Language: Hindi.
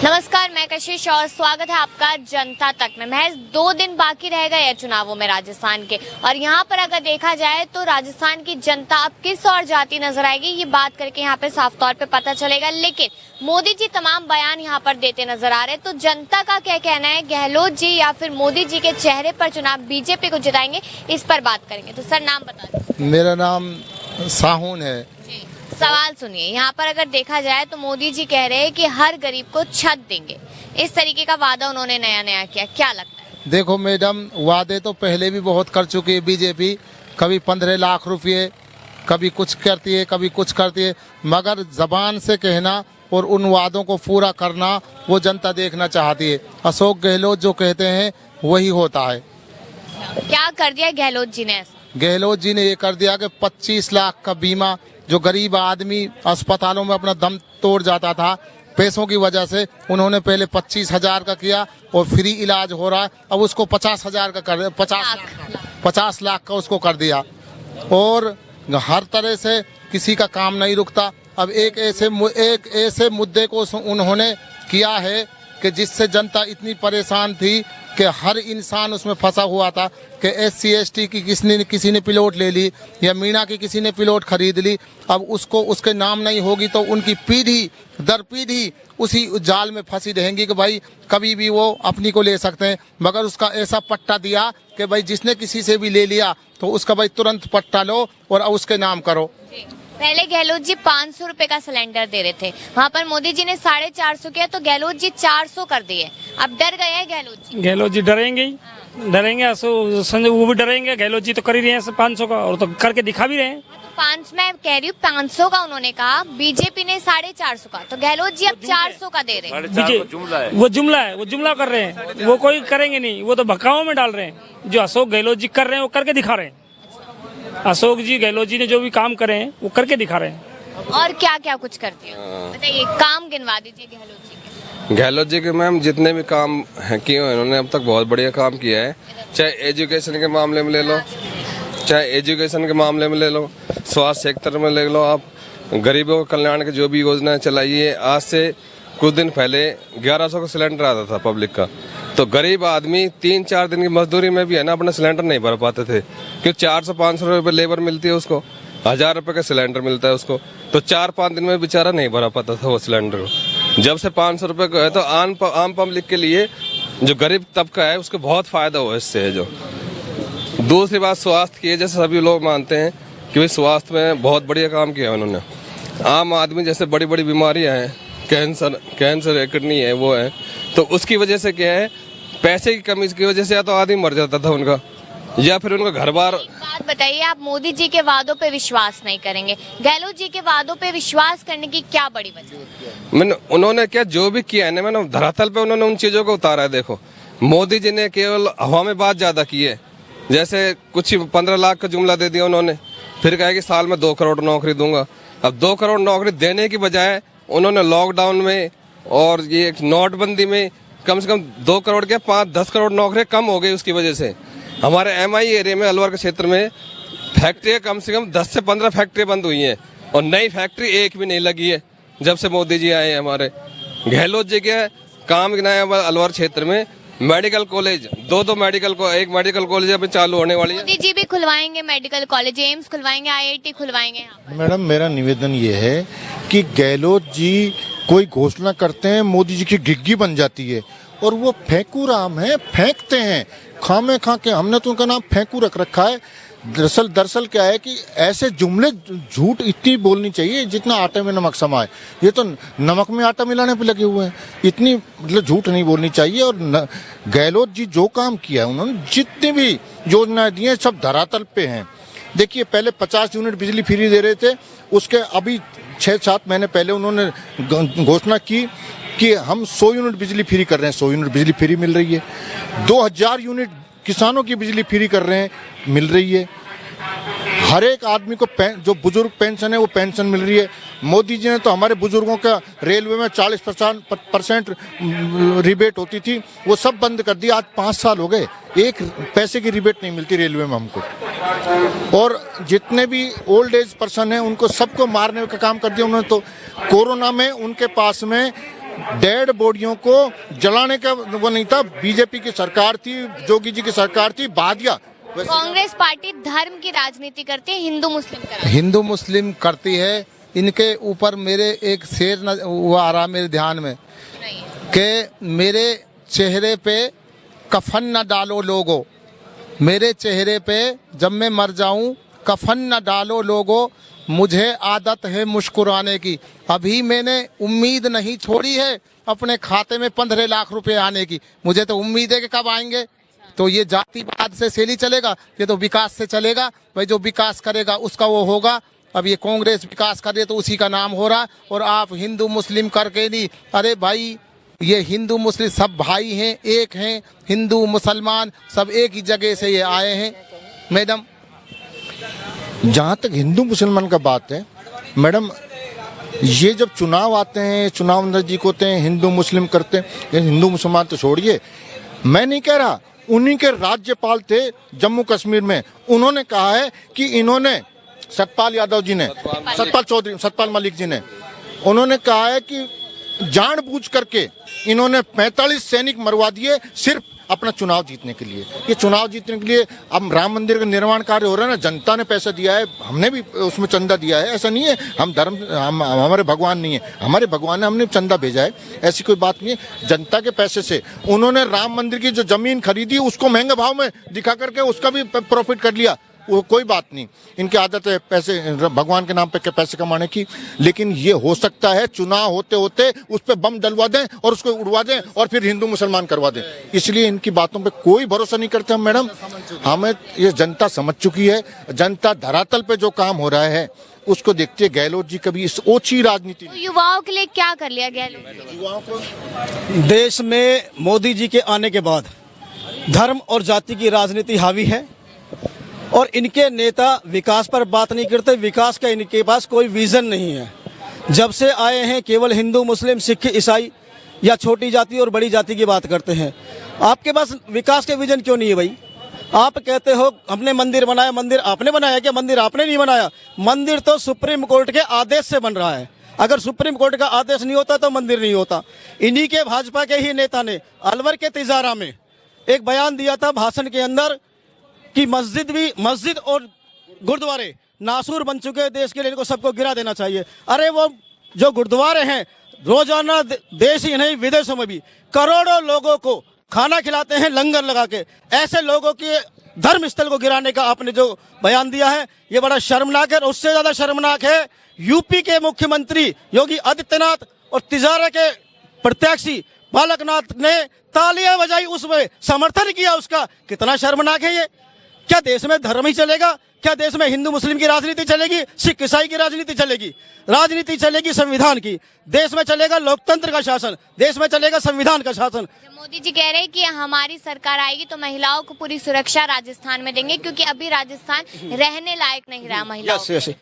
नमस्कार, मैं कशिश और स्वागत है आपका जनता तक में। महज 2 दिन बाकी रह गए हैं चुनावों में राजस्थान के, और यहाँ पर अगर देखा जाए तो राजस्थान की जनता अब किस ओर जाती नजर आएगी, ये बात करके यहाँ पे साफ तौर पे पता चलेगा। लेकिन मोदी जी तमाम बयान यहाँ पर देते नजर आ रहे हैं, तो जनता का क्या कहना है, गहलोत जी या फिर मोदी जी के चेहरे पर चुनाव बीजेपी को जिताएंगे, इस पर बात करेंगे। तो सर, नाम बता दें। मेरा नाम साहून है। सवाल सुनिए, यहाँ पर अगर देखा जाए तो मोदी जी कह रहे हैं कि हर गरीब को छत देंगे, इस तरीके का वादा उन्होंने नया किया, क्या लगता है? देखो मैडम, वादे तो पहले भी बहुत कर चुकी है बीजेपी। कभी 15 लाख रुपये, कभी कुछ करती है, कभी कुछ करती है, मगर जबान से कहना और उन वादों को पूरा करना वो जनता देखना चाहती है। अशोक गहलोत जो कहते हैं वही होता है। क्या कर दिया गहलोत जी ने? गहलोत जी ने ये कर दिया कि 25 लाख का बीमा, जो गरीब आदमी अस्पतालों में अपना दम तोड़ जाता था पैसों की वजह से, उन्होंने पहले 25,000 का किया और फ्री इलाज हो रहा है। अब उसको 50,000 का कर 50 लाख का उसको कर दिया, और हर तरह से किसी का काम नहीं रुकता। अब एक ऐसे मुद्दे को उन्होंने किया है कि जिससे जनता इतनी परेशान थी कि हर इंसान उसमें फंसा हुआ था कि SC ST की किसी ने प्लॉट ले ली या मीणा की किसी ने प्लॉट खरीद ली। अब उसको उसके नाम नहीं होगी तो उनकी पीढ़ी दर पीढ़ी उसी जाल में फंसी रहेंगी कि भाई कभी भी वो अपनी को ले सकते हैं। मगर उसका ऐसा पट्टा दिया कि भाई जिसने किसी से भी ले लिया तो उसका भाई तुरंत पट्टा लो और उसके नाम करो। पहले गहलोत जी 500 रुपए का सिलेंडर दे रहे थे, वहाँ पर मोदी जी ने 450 किया, तो गहलोत जी 400 कर दिए। अब डर गए हैं गहलोत जी डरेंगे ही, डरेंगे। संजय वो भी डरेंगे, गहलोत जी तो कर ही रहे हैं 500 का, और तो करके दिखा भी रहे हैं। तो मैं कह रही हूँ 500 का उन्होंने कहा, बीजेपी ने 450 का, तो गहलोत जी अब 400 का दे रहे हैं। वो जुमला कर रहे हैं, वो कोई करेंगे नहीं, वो तो भकाओं में डाल रहे हैं। जो अशोक गहलोत जी कर रहे हैं वो करके दिखा रहे हैं। अशोक जी गहलोत जी ने जो भी काम करे हैं वो करके दिखा रहे हैं। और क्या क्या कुछ करते हैं बताइए, काम गिनवा दीजिए गहलोत जी के। गहलोत जी के मैम जितने भी काम किए हैं उन्होंने अब तक बहुत बढ़िया काम किया है। चाहे एजुकेशन के मामले में ले लो, स्वास्थ्य सेक्टर में ले लो, आप गरीबों के कल्याण के जो भी योजनाएं चलाई है। आज से कुछ दिन पहले 1100 का सिलेंडर आता था पब्लिक का, तो गरीब आदमी 3-4 दिन की मजदूरी में भी है ना अपना सिलेंडर नहीं भर पाते थे, क्योंकि 400-500 रुपये लेबर मिलती है उसको, 1000 रुपये का सिलेंडर मिलता है उसको, तो 4-5 दिन में बेचारा नहीं भरा पाता था वो सिलेंडर को। जब से 500 रुपये का है तो आम पब्लिक के लिए जो गरीब तबका है उसको बहुत फायदा हुआ इससे है। जो दूसरी बात स्वास्थ्य की है, जैसे सभी लोग मानते हैं कि भाई स्वास्थ्य में बहुत बढ़िया काम किया उन्होंने। आम आदमी जैसे बड़ी बड़ी बीमारियाँ हैं, कैंसर है, किडनी है, वो है, तो उसकी वजह से क्या है, पैसे की कमी की वजह से या तो आदमी मर जाता था उनका, या फिर उनका घर बार। बात बताइए, आप मोदी जी के वादों पे विश्वास नहीं करेंगे, गहलोत जी के वादों पे विश्वास करने की क्या बड़ी वजह? उन्होंने क्या जो भी किया है ना, मैंने धरातल पे उन्होंने उन चीजों को उतारा है। देखो, मोदी जी ने केवल हवा में बात ज्यादा की है, जैसे कुछ 15 लाख का जुमला दे दिया उन्होंने, फिर कहा कि साल में 2 करोड़ नौकरी दूंगा। अब 2 करोड़ नौकरी देने की बजाय उन्होंने लॉकडाउन में और ये नोटबंदी में कम से कम 2 करोड़ के 5-10 करोड़ नौकरी कम हो गई। उसकी वजह से हमारे MI एरिया में, अलवर के क्षेत्र में फैक्ट्रियाँ कम से कम 10 से 15 फैक्ट्रियाँ बंद हुई हैं, और नई फैक्ट्री एक भी नहीं लगी है जब से मोदी जी आए हैं। हमारे गहलोत जी के काम गिनाया अलवर क्षेत्र में मेडिकल कॉलेज, 2 मेडिकल को, एक मेडिकल कॉलेज अभी चालू होने वाली है। मोदी जी भी खुलवाएंगे मेडिकल कॉलेज, एम्स खुलवाएंगे, IIT खुलवाएंगे यहाँ पर। मैडम, मेरा निवेदन ये है कि गहलोत जी कोई घोषणा करते हैं, मोदी जी की गिग्गी बन जाती है, और वो फेंकू राम है, फेंकते हैं खामे खा के। हमने तो उनका नाम फेंकू रख रखा है। दरअसल क्या है कि ऐसे जुमले, झूठ इतनी बोलनी चाहिए जितना आटे में नमक समाए। ये तो नमक में आटा मिलाने पे लगे हुए हैं, इतनी मतलब झूठ नहीं बोलनी चाहिए। और गहलोत जी जो काम किया है, उन्होंने जितनी भी योजनाएं दी हैं सब धरातल पे हैं। देखिए, पहले 50 यूनिट बिजली फ्री दे रहे थे, उसके अभी 6-7 महीने पहले उन्होंने घोषणा की कि हम 100 यूनिट बिजली फ्री कर रहे हैं। 100 यूनिट बिजली फ्री मिल रही है। 2000 यूनिट किसानों की बिजली फ्री कर रहे हैं, मिल रही है। हर एक आदमी को जो बुजुर्ग पेंशन है वो पेंशन मिल रही है। मोदी जी ने तो हमारे बुजुर्गों का रेलवे में 40% रिबेट होती थी, वो सब बंद कर दिया। आज 5 साल हो गए, 1 पैसे की रिबेट नहीं मिलती रेलवे में हमको। और जितने भी ओल्ड एज पर्सन हैं उनको सबको मारने का काम कर दिया उन्होंने। तो कोरोना में उनके पास में डेड बॉडियों को जलाने का वो नहीं था। बीजेपी की सरकार थी, जोगी जी की सरकार थी, बादिया। कांग्रेस पार्टी धर्म की राजनीति करती है, हिंदू मुस्लिम का हिंदू मुस्लिम करती है। इनके ऊपर मेरे एक शेर वो आ रहा मेरे ध्यान में कि मेरे चेहरे पे कफन न डालो लोगो, मेरे चेहरे पे जब मैं मर जाऊं कफन न डालो लोगो, मुझे आदत है मुस्कुराने की। अभी मैंने उम्मीद नहीं छोड़ी है अपने खाते में 15 लाख रुपए आने की। मुझे तो उम्मीद है कि कब आएंगे। तो ये जातिवाद से सेली चलेगा, ये तो विकास से चलेगा। भाई जो विकास करेगा उसका वो होगा। अब ये कांग्रेस विकास कर रही है तो उसी का नाम हो रहा, और आप हिंदू मुस्लिम करके नहीं। अरे भाई ये हिंदू मुस्लिम सब भाई हैं, एक हैं। हिंदू मुसलमान सब एक ही जगह से ये आए हैं। मैडम जहाँ तक हिंदू मुसलमान का बात है मैडम, ये जब चुनाव आते हैं, चुनाव नजदीक होते हैं, हिंदू मुस्लिम करते हैं। ये हिंदू मुसलमान तो छोड़िए, मैं नहीं कह रहा, उन्हीं के राज्यपाल थे जम्मू कश्मीर में, उन्होंने कहा है कि इन्होंने सतपाल यादव जी ने, सतपाल मलिक जी ने, उन्होंने कहा है कि जानबूझ करके इन्होंने 45 सैनिक मरवा दिए सिर्फ अपना चुनाव जीतने के लिए। ये चुनाव जीतने के लिए अब राम मंदिर का निर्माण कार्य हो रहा है ना, जनता ने पैसा दिया है, हमने भी उसमें चंदा दिया है। ऐसा नहीं है हम हमारे भगवान नहीं है, हमारे भगवान ने, हमने चंदा भेजा है, ऐसी कोई बात नहीं है। जनता के पैसे से उन्होंने राम मंदिर की जो जमीन खरीदी उसको महंगे भाव में दिखा करके उसका भी प्रॉफिट कर लिया। वो कोई बात नहीं, इनकी आदत है पैसे, भगवान के नाम पे पैसे कमाने की। लेकिन ये हो सकता है चुनाव होते होते उस पर बम डलवा दें और उसको उड़वा दें और फिर हिंदू मुसलमान करवा दें। इसलिए इनकी बातों पे कोई भरोसा नहीं करते हम मैडम। हमें ये जनता समझ चुकी है, जनता धरातल पे जो काम हो रहा है उसको देखते हैं। गहलोत जी कभी इस ओछी राजनीति, तो युवाओं के लिए क्या कर लिया गया? युवाओं को देश में मोदी जी के आने के बाद धर्म और जाति की राजनीति हावी है और इनके नेता विकास पर बात नहीं करते। विकास का इनके पास कोई विजन नहीं है। जब से आए हैं केवल हिंदू मुस्लिम सिख ईसाई या छोटी जाति और बड़ी जाति की बात करते हैं। आपके पास विकास के विजन क्यों नहीं है भाई? आप कहते हो हमने मंदिर बनाया, मंदिर आपने बनाया क्या? मंदिर आपने नहीं बनाया, मंदिर तो सुप्रीम कोर्ट के आदेश से बन रहा है। अगर सुप्रीम कोर्ट का आदेश नहीं होता तो मंदिर नहीं होता। इन्हीं के भाजपा के ही नेता ने अलवर के तिजारा में एक बयान दिया था भाषण के अंदर कि मस्जिद और गुरुद्वारे नासूर बन चुके हैं देश के लिए, इनको सबको गिरा देना चाहिए। अरे वो जो गुरुद्वारे हैं रोजाना देश ही नहीं विदेशों में भी करोड़ों लोगों को खाना खिलाते हैं लंगर लगा के। ऐसे लोगों के धर्म स्थल को गिराने का आपने जो बयान दिया है ये बड़ा शर्मनाक है। और उससे ज्यादा शर्मनाक है यूपी के मुख्यमंत्री योगी आदित्यनाथ और तिजारा के प्रत्याशी बालकनाथ ने तालियां बजाई, उसमें समर्थन किया उसका। कितना शर्मनाक है ये। क्या देश में धर्म ही चलेगा? क्या देश में हिंदू मुस्लिम की राजनीति चलेगी? सिख ईसाई की राजनीति चलेगी? राजनीति चलेगी संविधान की। देश में चलेगा लोकतंत्र का शासन, देश में चलेगा संविधान का शासन। मोदी जी कह रहे हैं कि हमारी सरकार आएगी तो महिलाओं को पूरी सुरक्षा राजस्थान में देंगे, क्योंकि अभी राजस्थान रहने लायक नहीं रहा महिलाओं। यस